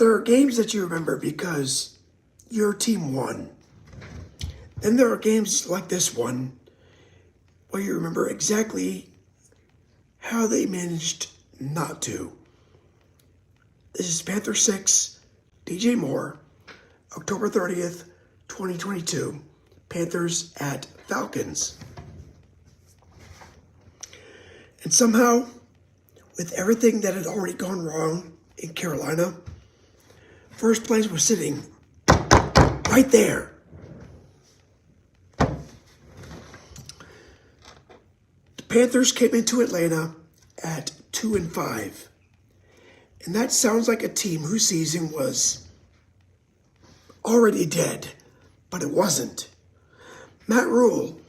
there are games that you remember because your team won. Then there are games like this one where you remember exactly how they managed not to. This is Panther 6, DJ Moore, October 30th, 2022, Panthers at Falcons. And somehow, with everything that had already gone wrong in Carolina, first place was sitting right there. The Panthers came into Atlanta at 2-5. And that sounds like a team whose season was already dead, but it wasn't. Matt Rule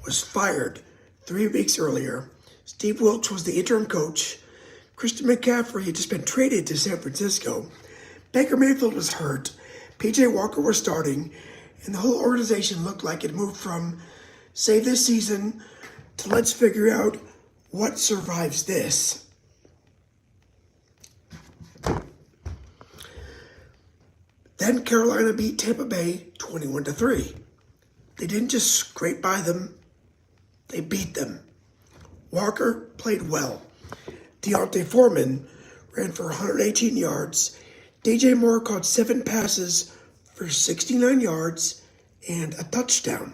was fired 3 weeks earlier. Steve Wilks was the interim coach. Christian McCaffrey had just been traded to San Francisco. Baker Mayfield was hurt. PJ Walker was starting. And the whole organization looked like it moved from save this season to let's figure out what survives this. Then Carolina beat Tampa Bay 21-3. They didn't just scrape by them, they beat them. Walker played well. D'Onta Foreman ran for 118 yards. DJ Moore caught 7 passes for 69 yards and a touchdown.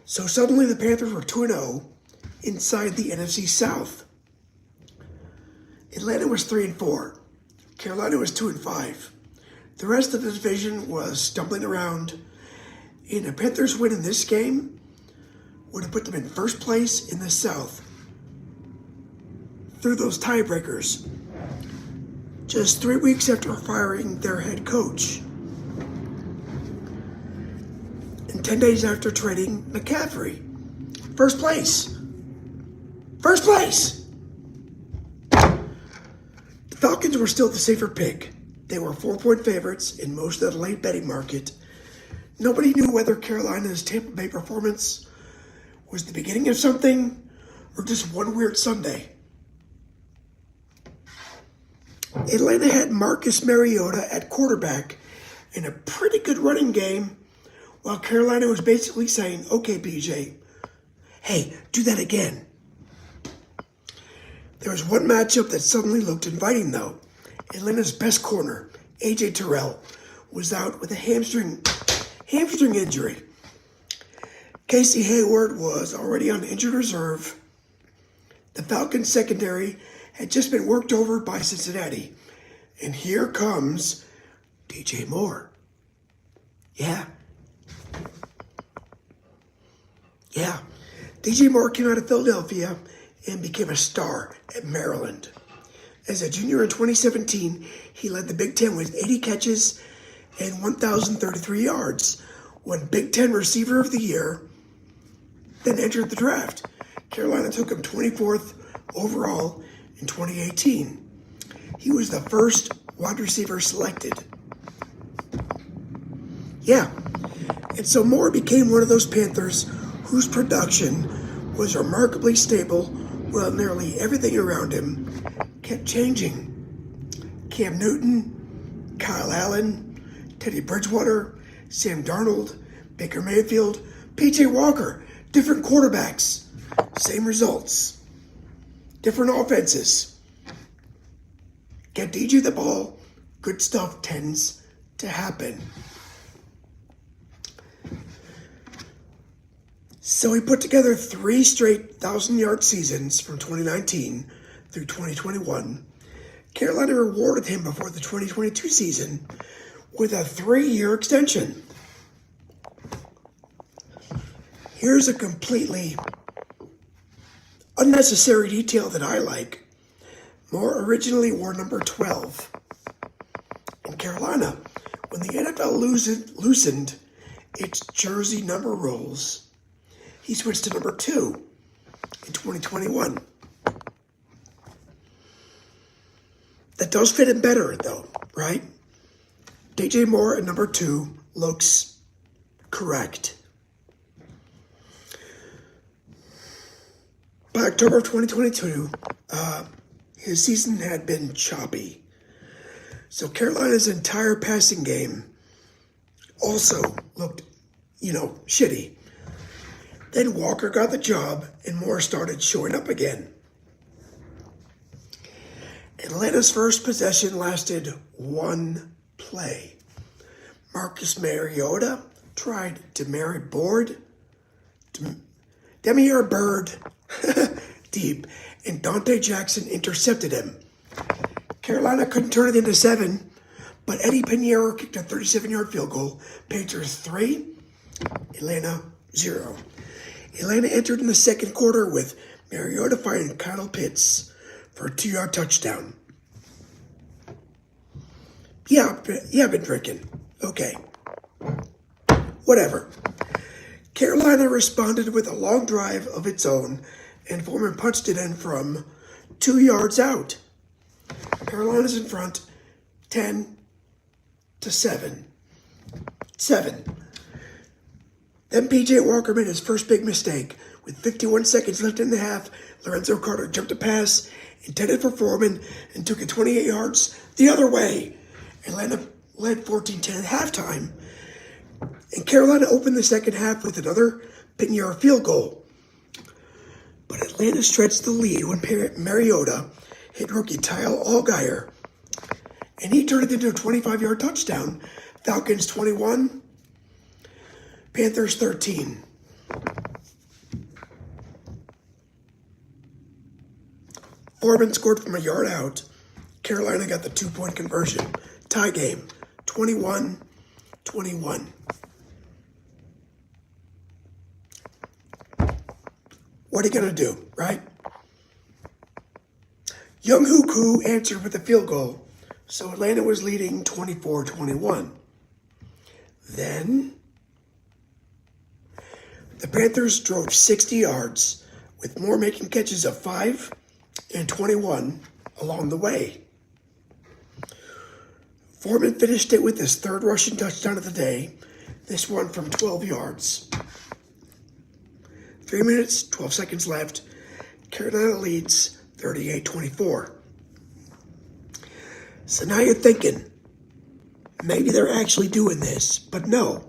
So suddenly the Panthers were 2-0 inside the NFC South. Atlanta was 3-4. Carolina was 2-5. The rest of the division was stumbling around, and the Panthers win in this game would have put them in first place in the South through those tiebreakers, just 3 weeks after firing their head coach, and 10 days after trading McCaffrey. First place. First place! The Falcons were still the safer pick. They were 4-point favorites in most of the late betting market. Nobody knew whether Carolina's Tampa Bay performance was the beginning of something or just one weird Sunday. Atlanta had Marcus Mariota at quarterback in a pretty good running game, while Carolina was basically saying, okay, PJ, hey, do that again. There was one matchup that suddenly looked inviting, though. Atlanta's best corner, A.J. Terrell, was out with a hamstring injury. Casey Hayward was already on injured reserve. The Falcons secondary had just been worked over by Cincinnati. And here comes DJ Moore. Yeah. DJ Moore came out of Philadelphia and became a star at Maryland. As a junior in 2017, he led the Big Ten with 80 catches and 1,033 yards, won Big Ten Receiver of the Year, then entered the draft. Carolina took him 24th overall in 2018. He was the first wide receiver selected. And so Moore became one of those Panthers whose production was remarkably stable while nearly everything around him kept changing. Cam Newton, Kyle Allen, Teddy Bridgewater, Sam Darnold, Baker Mayfield, PJ Walker, different quarterbacks, same results, different offenses. Get DJ the ball, good stuff tends to happen. So he put together 3 straight 1,000-yard seasons from 2019 through 2021. Carolina rewarded him before the 2022 season with a 3-year extension. Here's a completely unnecessary detail that I like. Moore originally wore number 12 in Carolina. When the NFL loosened its jersey number rules, he switched to number 2 in 2021. That does fit him better, though, right? DJ Moore at number 2 looks correct. By October of 2022, his season had been choppy. So Carolina's entire passing game also looked, shitty. Then Walker got the job and Moore started showing up again. Atlanta's first possession lasted one play. Marcus Mariota tried Demary Bird deep, and Dante Jackson intercepted him. Carolina couldn't turn it into 7, but Eddie Pinheiro kicked a 37-yard field goal. Panthers 3, Atlanta 0. Atlanta entered in the second quarter with Mariota finding Kyle Pitts for a 2-yard touchdown. Yeah, I've been drinking. Okay. Whatever. Carolina responded with a long drive of its own, and Foreman punched it in from 2 yards out. Carolina's in front, 10-7. 7. Then P.J. Walker made his first big mistake. With 51 seconds left in the half, Lorenzo Carter jumped a pass intended for Foreman and took it 28 yards the other way. Atlanta led 14-10 at halftime, and Carolina opened the second half with another Pinheiro field goal. But Atlanta stretched the lead when Mariota hit rookie Kyle Allgeier, and he turned it into a 25-yard touchdown. Falcons 21, Panthers 13. Foreman scored from a yard out. Carolina got the 2-point conversion. Tie game, 21-21. What are you going to do, right? Younghoe Koo answered with a field goal, so Atlanta was leading 24-21. Then, the Panthers drove 60 yards, with Moore making catches of 5 and 21 along the way. Foreman finished it with his third rushing touchdown of the day, this one from 12 yards. 3 minutes, 12 seconds left. Carolina leads 38-24. So now you're thinking, maybe they're actually doing this, but no.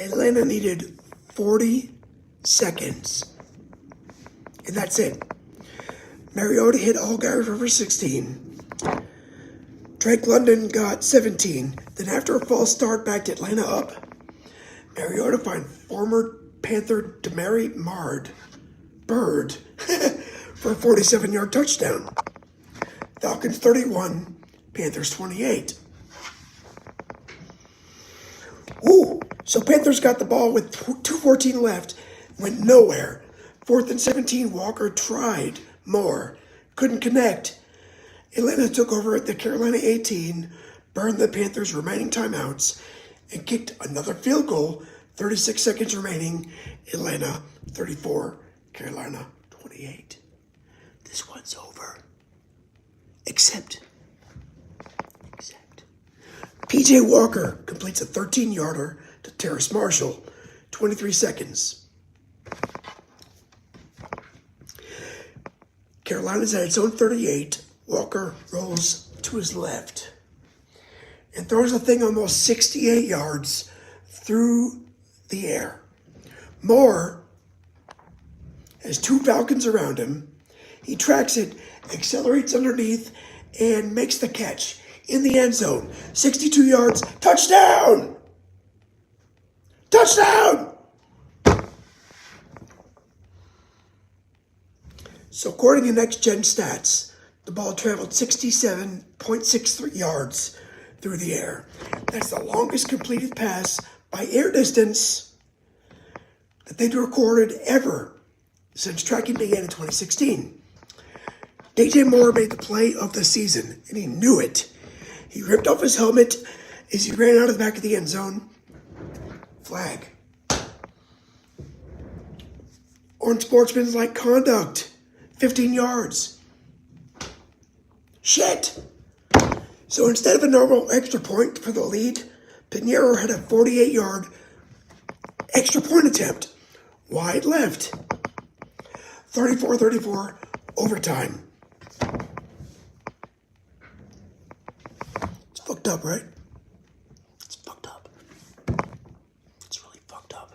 Atlanta needed 40 seconds, and that's it. Mariota hit Allgeier for 16. Drake London got 17. Then after a false start backed Atlanta up, Mariota found former Panther Demary Bird for a 47-yard touchdown. Falcons 31, Panthers 28. Ooh, so Panthers got the ball with 2:14 left, went nowhere. 4th and 17, Walker tried more, couldn't connect. Atlanta took over at the Carolina 18, burned the Panthers' remaining timeouts, and kicked another field goal. 36 seconds remaining. Atlanta 34, Carolina 28. This one's over. Except P.J. Walker completes a 13-yarder to Terrace Marshall. 23 seconds. Carolina's at its own 38. Walker rolls to his left and throws the thing almost 68 yards through the air. Moore has 2 Falcons around him. He tracks it, accelerates underneath, and makes the catch in the end zone. 62 yards, touchdown! Touchdown! So according to Next Gen Stats, the ball traveled 67.63 yards through the air. That's the longest completed pass by air distance that they'd recorded ever since tracking began in 2016. DJ Moore made the play of the season, and he knew it. He ripped off his helmet as he ran out of the back of the end zone. Flag. Unsportsmanlike conduct. 15 yards. Shit. So instead of a normal extra point for the lead, Pinheiro had a 48-yard extra point attempt. Wide left. 34-34 overtime. up, right? It's fucked up. It's really fucked up.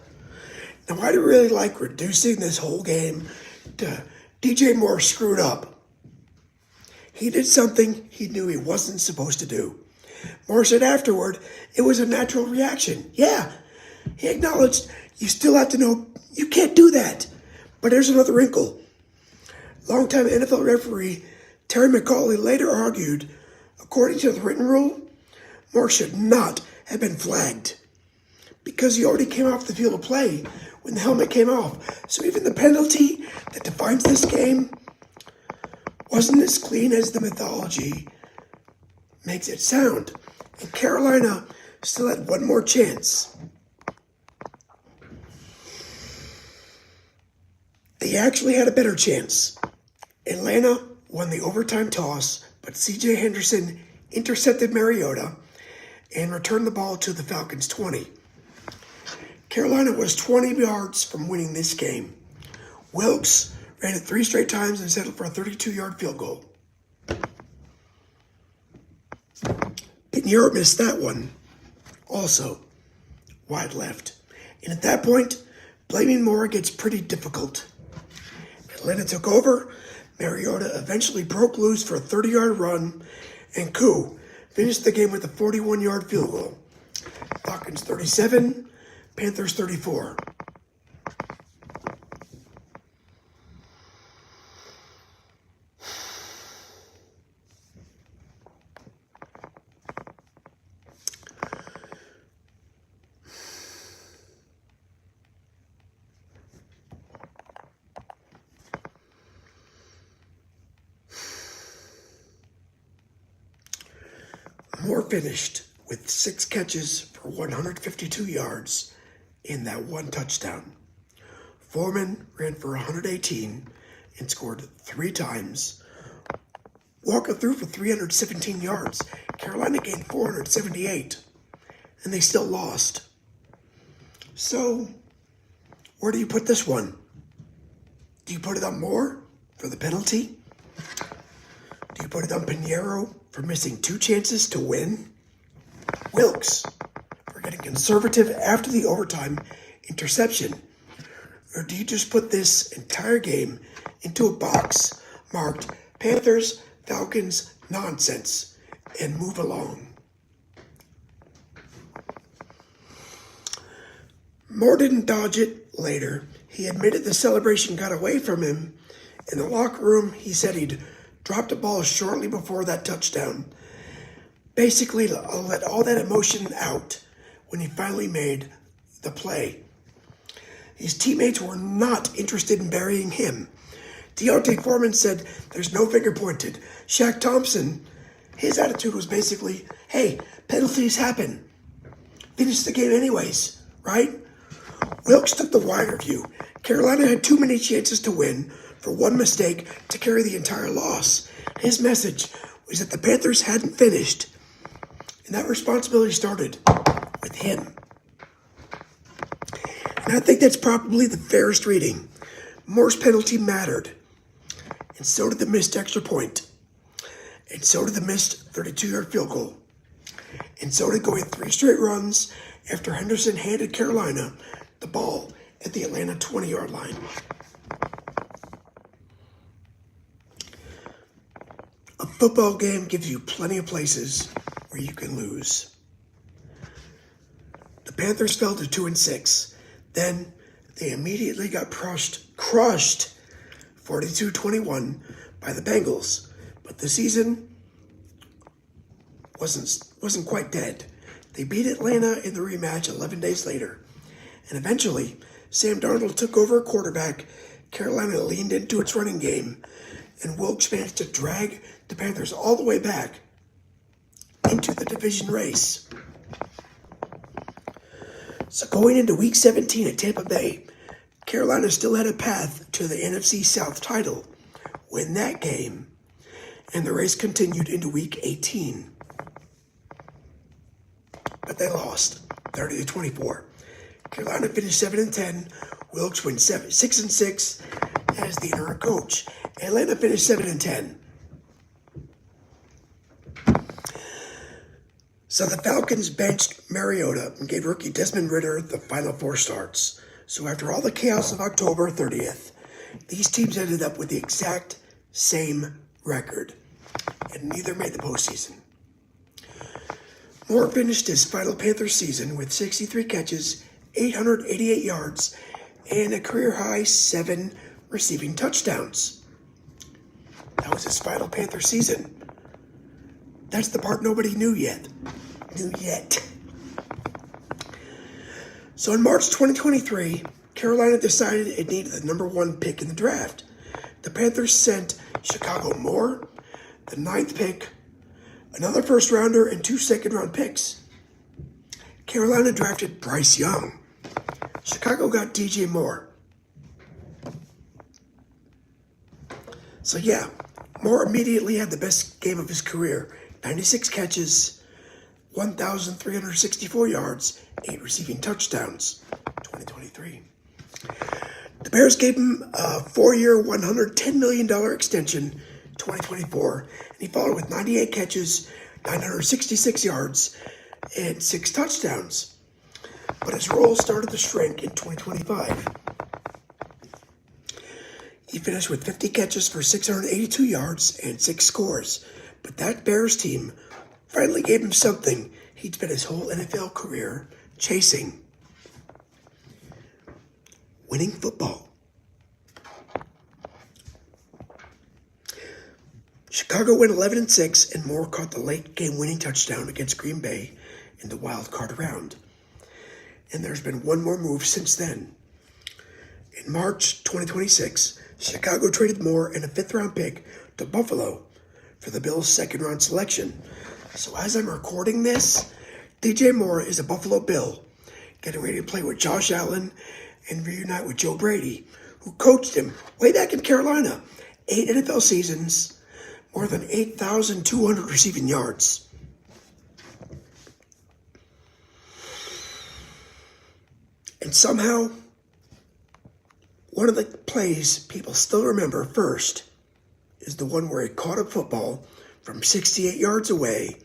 Now, I really like reducing this whole game to DJ Moore screwed up. He did something he knew he wasn't supposed to do. Moore said afterward, it was a natural reaction. Yeah, he acknowledged you still have to know you can't do that. But there's another wrinkle. Longtime NFL referee Terry McCauley later argued, according to the written rule, Moore should not have been flagged because he already came off the field of play when the helmet came off. So even the penalty that defines this game wasn't as clean as the mythology makes it sound. And Carolina still had one more chance. They actually had a better chance. Atlanta won the overtime toss, but C.J. Henderson intercepted Mariota and returned the ball to the Falcons' 20. Carolina was 20 yards from winning this game. Wilkes ran it 3 straight times and settled for a 32-yard field goal. Pinheiro missed that one. Also, wide left. And at that point, blaming Moore gets pretty difficult. Atlanta took over. Mariota eventually broke loose for a 30-yard run, and Koo finished the game with a 41-yard field goal. Falcons 37, Panthers 34. Moore finished with 6 catches for 152 yards in that 1 touchdown. Foreman ran for 118 and scored 3 times. Walker threw for 317 yards. Carolina gained 478, and they still lost. So, where do you put this one? Do you put it on Moore for the penalty? Do you put it on Pinheiro for missing 2 chances to win? Wilkes for getting conservative after the overtime interception? Or do you just put this entire game into a box marked Panthers, Falcons, nonsense and move along? Moore didn't dodge it later. He admitted the celebration got away from him. In the locker room, he said he'd dropped the ball shortly before that touchdown. Basically, let all that emotion out when he finally made the play. His teammates were not interested in burying him. Deontay Foreman said there's no finger pointed. Shaq Thompson, his attitude was basically, hey, penalties happen. Finish the game anyways, right? Wilkes took the wider view. Carolina had too many chances to win for one mistake to carry the entire loss. His message was that the Panthers hadn't finished, and that responsibility started with him. And I think that's probably the fairest reading. Moore's penalty mattered, and so did the missed extra point, and so did the missed 32-yard field goal, and so did going 3 straight runs after Henderson handed Carolina the ball at the Atlanta 20-yard line. A football game gives you plenty of places where you can lose. The Panthers fell to 2-6. Then they immediately got crushed 42-21 by the Bengals. But the season wasn't quite dead. They beat Atlanta in the rematch 11 days later. And eventually, Sam Darnold took over at quarterback. Carolina leaned into its running game, and Wilkes managed to drag the Panthers all the way back into the division race. So going into Week 17 at Tampa Bay, Carolina still had a path to the NFC South title. Win that game, and the race continued into Week 18. But they lost 30-24. Carolina finished 7-10. Wilkes went 6-6 as the interim coach. Atlanta finished 7-10. So the Falcons benched Mariota and gave rookie Desmond Ridder the final 4 starts. So after all the chaos of October 30th, these teams ended up with the exact same record, and neither made the postseason. Moore finished his final Panthers season with 63 catches, 888 yards, and a career-high 7 receiving touchdowns. That was his final Panthers season. That's the part nobody knew yet. So in March 2023, Carolina decided it needed the number 1 pick in the draft. The Panthers sent Chicago Moore, the 9th pick, another first rounder, and 2 second-round picks. Carolina drafted Bryce Young. Chicago got DJ Moore. So yeah, Moore immediately had the best game of his career. 96 catches, 1,364 yards, 8 receiving touchdowns, 2023. The Bears gave him a 4-year, $110 million extension, 2024, and he followed with 98 catches, 966 yards, and 6 touchdowns. But his role started to shrink in 2025. He finished with 50 catches for 682 yards and 6 scores. But that Bears team finally gave him something he'd spent his whole NFL career chasing: winning football. Chicago went 11-6, and Moore caught the late game winning touchdown against Green Bay in the wild card round. And there's been one more move since then. In March 2026, Chicago traded Moore and a 5th-round pick to Buffalo for the Bills' 2nd-round selection. So as I'm recording this, DJ Moore is a Buffalo Bill, getting ready to play with Josh Allen and reunite with Joe Brady, who coached him way back in Carolina. 8 NFL seasons, more than 8,200 receiving yards. And somehow, one of the plays people still remember first is the one where he caught a football from 68 yards away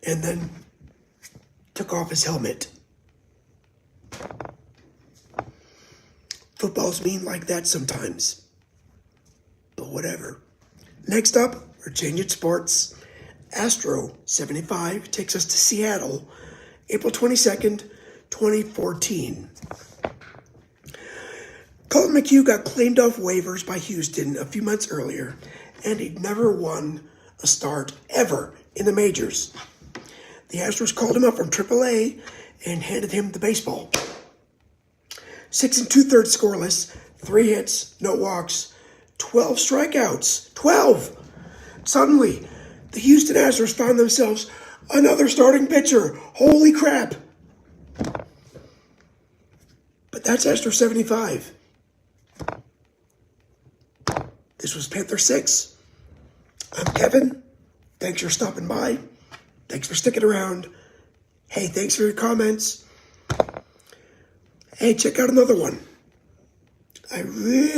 and then took off his helmet. Footballs mean like that sometimes, but whatever. Next up, we're changing sports. Astro 75 takes us to Seattle, April 22nd, 2014. Colton McHugh got claimed off waivers by Houston a few months earlier, and he'd never won a start ever in the majors. The Astros called him up from AAA and handed him the baseball. 6 2/3 scoreless, 3 hits, no walks, 12 strikeouts. 12! Suddenly, the Houston Astros found themselves another starting pitcher. Holy crap! But that's Astro 75. This was Panther 6. I'm Kevin. Thanks for stopping by. Thanks for sticking around. Hey, thanks for your comments. Hey, check out another one. I really